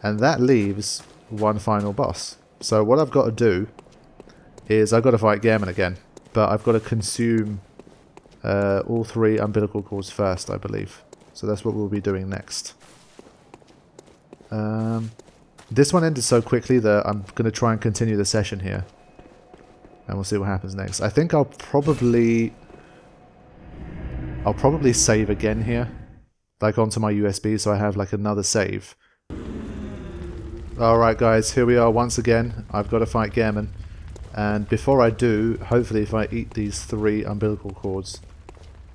And that leaves one final boss. So what I've got to do is I've got to fight Gammon again. But I've got to consume all 3 umbilical cords first, I believe. So that's what we'll be doing next. This one ended so quickly that I'm going to try and continue the session here. And we'll see what happens next. I think I'll probably save again here. Like onto my USB, so I have like another save. Alright guys, here we are once again. I've got to fight Gammon. And before I do, hopefully if I eat these 3 umbilical cords,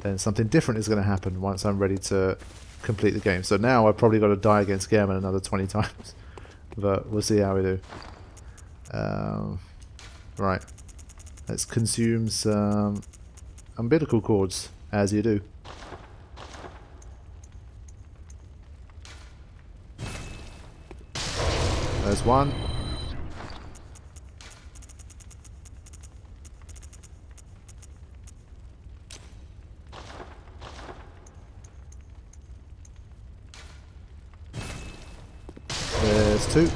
then something different is going to happen once I'm ready to complete the game. So now I've probably got to die against Gammon another 20 times. But we'll see how we do. Right. Let's consume some umbilical cords, as you do. There's one. There's 2.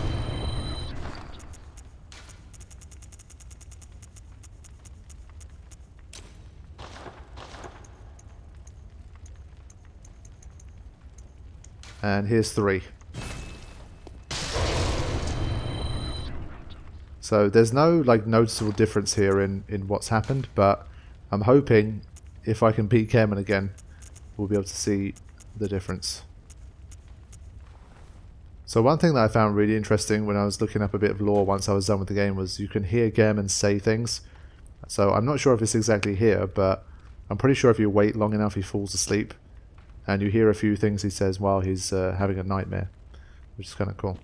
And here's 3. So there's no like noticeable difference here in what's happened, but I'm hoping if I can beat Gammon again, we'll be able to see the difference. So one thing that I found really interesting when I was looking up a bit of lore once I was done with the game was you can hear Gammon say things. So I'm not sure if it's exactly here, but I'm pretty sure if you wait long enough he falls asleep. And you hear a few things he says while he's having a nightmare, which is kind of cool.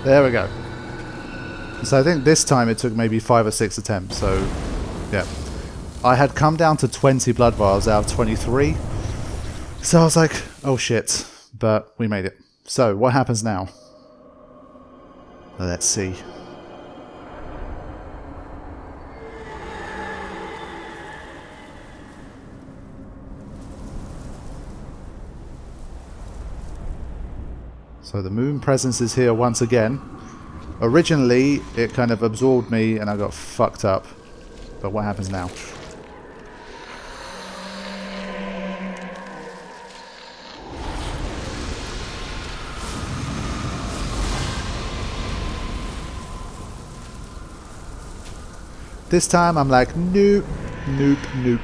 There we go. So I think this time it took maybe 5 or 6 attempts, so yeah. I had come down to 20 blood vials out of 23. So I was like, oh shit. But we made it. So what happens now? Let's see. So the moon presence is here once again. Originally, it kind of absorbed me and I got fucked up. But what happens now? This time I'm like, nope, nope, nope.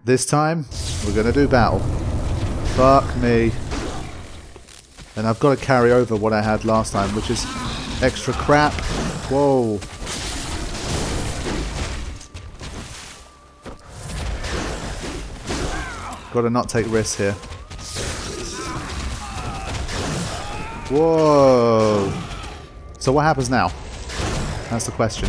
This time, we're going to do battle. Fuck me. And I've got to carry over what I had last time, which is extra crap. Whoa. Got to not take risks here. Whoa. So what happens now? That's the question.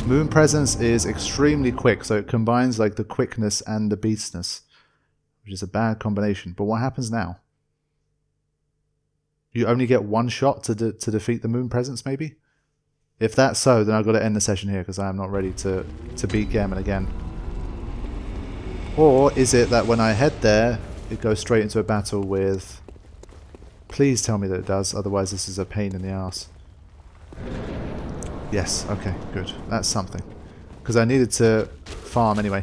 Moon presence is extremely quick, so it combines like the quickness and the beastness, which is a bad combination. But what happens now? You only get one shot to defeat the moon presence, maybe? If that's so, then I've got to end the session here because I am not ready to beat Gammon again. Or is it that when I head there, it goes straight into a battle with... Please tell me that it does, otherwise this is a pain in the ass. Yes, okay, good. That's something. Because I needed to farm anyway.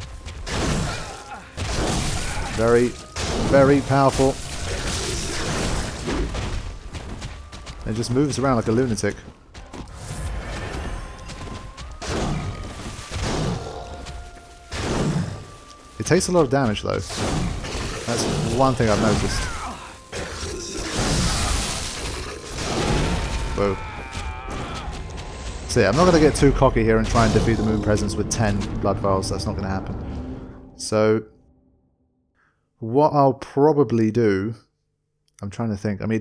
Very, very powerful. It just moves around like a lunatic. It takes a lot of damage though. That's one thing I've noticed. Whoa. So yeah, I'm not going to get too cocky here and try and defeat the moon presence with 10 blood vials. That's not going to happen. So what I'll probably do... I'm trying to think. I mean,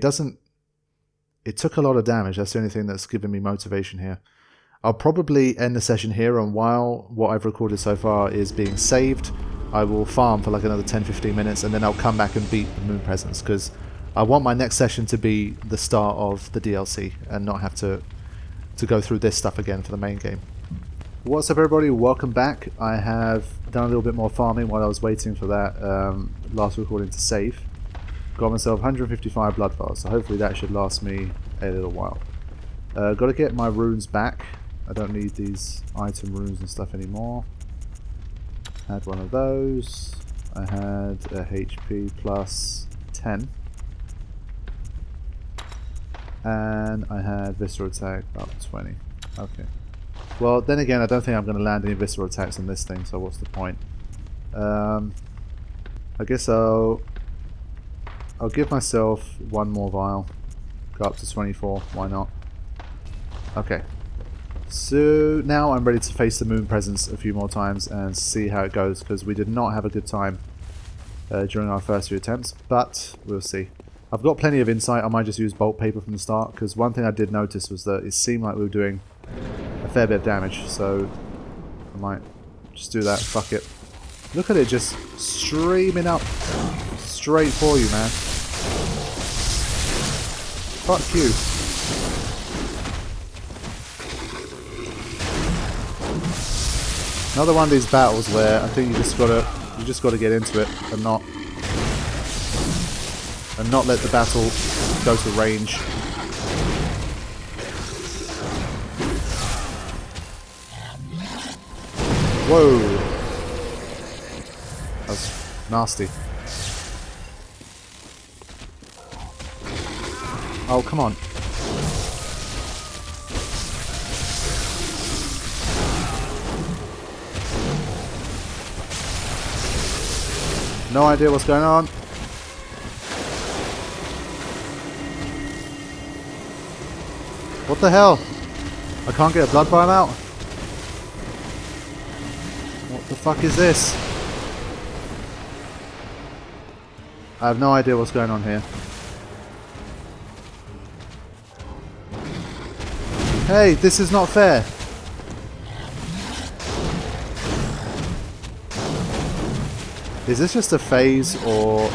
it took a lot of damage. That's the only thing that's given me motivation here. I'll probably end the session here, and while what I've recorded so far is being saved, I will farm for like another 10-15 minutes, and then I'll come back and beat the moon presence, because I want my next session to be the start of the DLC and not have to go through this stuff again for the main game. What's up everybody, welcome back. I have done a little bit more farming while I was waiting for that last recording to save. Got myself 155 blood vials, so hopefully that should last me a little while. Got to get my runes back. I don't need these item runes and stuff anymore. Had one of those. I had a HP plus 10. And I had visceral attack up 20. Okay. Well, then again, I don't think I'm going to land any visceral attacks on this thing, so what's the point? I guess I'll give myself one more vial. Go up to 24, why not? Okay. So now I'm ready to face the moon presence a few more times and see how it goes, because we did not have a good time during our first few attempts, but we'll see. I've got plenty of insight. I might just use bolt paper from the start, because one thing I did notice was that it seemed like we were doing a fair bit of damage, so I might just do that. Fuck it. Look at it just streaming up straight for you, man. Fuck you. Another one of these battles where I think you just gotta get into it and not let the battle go to range. Whoa! That's nasty. Oh, come on. No idea what's going on. What the hell? I can't get a blood vial out? The fuck is this? I have no idea what's going on here. Hey, this is not fair. Is this just a phase or...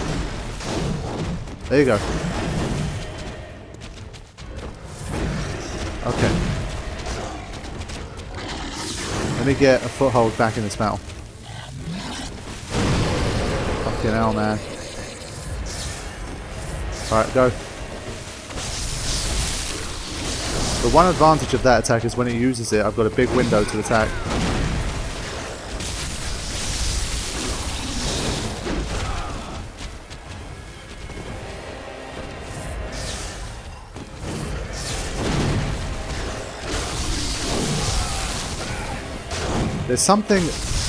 There you go. Okay. Let me get a foothold back in this battle. Fucking hell, man. Alright, go. The one advantage of that attack is when it uses it, I've got a big window to attack. There's something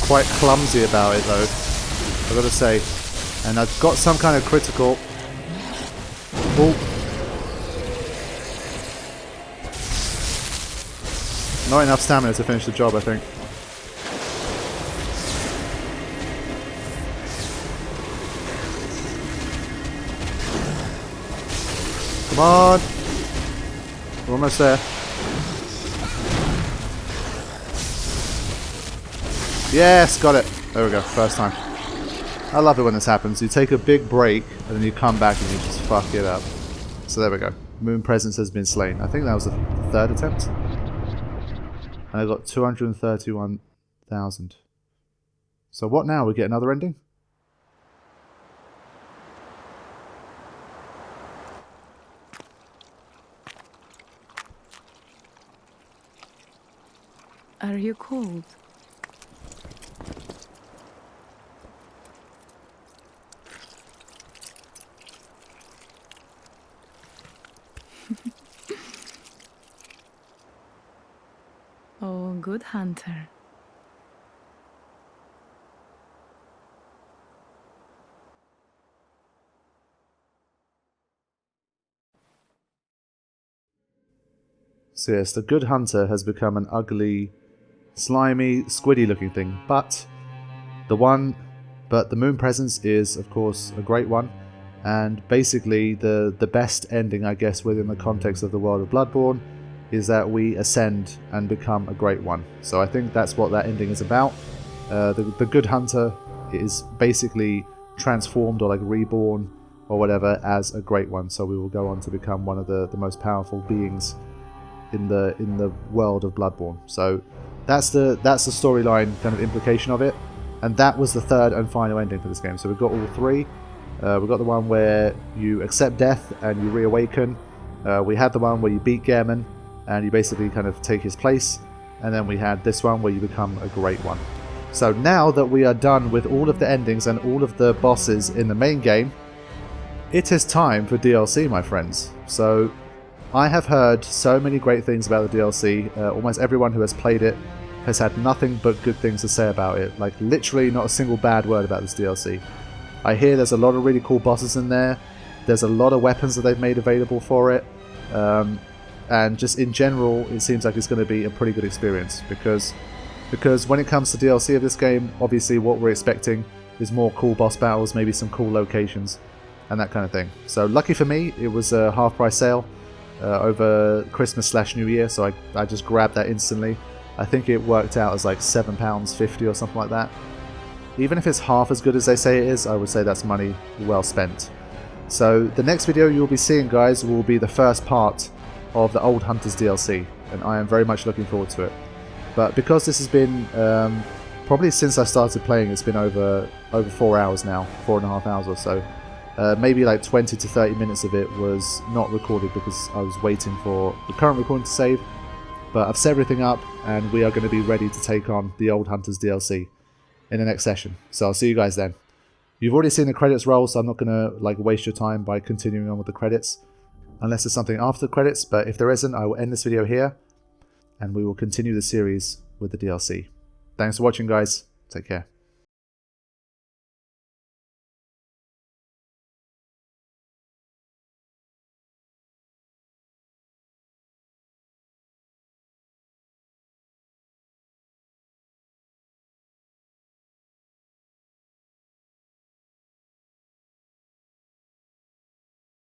quite clumsy about it though, I've got to say. And I've got some kind of critical... Oh. Not enough stamina to finish the job, I think. Come on! We're almost there. Yes, got it. There we go, first time. I love it when this happens. You take a big break and then you come back and you just fuck it up. So there we go. Moon presence has been slain. I think that was the third attempt. And I got 231,000. So what now? We get another ending? Are you cold? Oh, good hunter. So yes, the good hunter has become an ugly, slimy, squiddy looking thing, but the moon presence is of course a great one, and basically the best ending, I guess, within the context of the world of Bloodborne is that we ascend and become a great one. So I think that's what that ending is about. The good hunter is basically transformed or like reborn or whatever as a great one, so we will go on to become one of the most powerful beings in the world of Bloodborne. So that's the storyline kind of implication of it, and that was the third and final ending for this game. So we've got all three. We've got the one where you accept death and you reawaken. We had the one where you beat Gehrman and you basically kind of take his place, and then we had this one where you become a great one. So now that we are done with all of the endings and all of the bosses in the main game, it is time for DLC, my friends. So I have heard so many great things about the DLC. Almost everyone who has played it has had nothing but good things to say about it. Like literally not a single bad word about this DLC. I hear there's a lot of really cool bosses in there. There's a lot of weapons that they've made available for it. And just in general, it seems like it's going to be a pretty good experience. Because when it comes to DLC of this game, obviously what we're expecting is more cool boss battles, maybe some cool locations, and that kind of thing. So lucky for me, it was a half-price sale over Christmas/New Year, so I just grabbed that instantly. I think it worked out as like £7.50 or something like that. Even if it's half as good as they say it is, I would say that's money well spent. So the next video you'll be seeing, guys, will be the first part of the Old Hunters DLC, and I am very much looking forward to it. But because this has been probably since I started playing, it's been over 4 hours now, 4.5 hours or so. Maybe like 20 to 30 minutes of it was not recorded because I was waiting for the current recording to save. But I've set everything up and we are going to be ready to take on the Old Hunters DLC in the next session. So I'll see you guys then. You've already seen the credits roll, so I'm not going to like waste your time by continuing on with the credits. Unless there's something after the credits, but if there isn't, I will end this video here. And we will continue the series with the DLC. Thanks for watching, guys. Take care.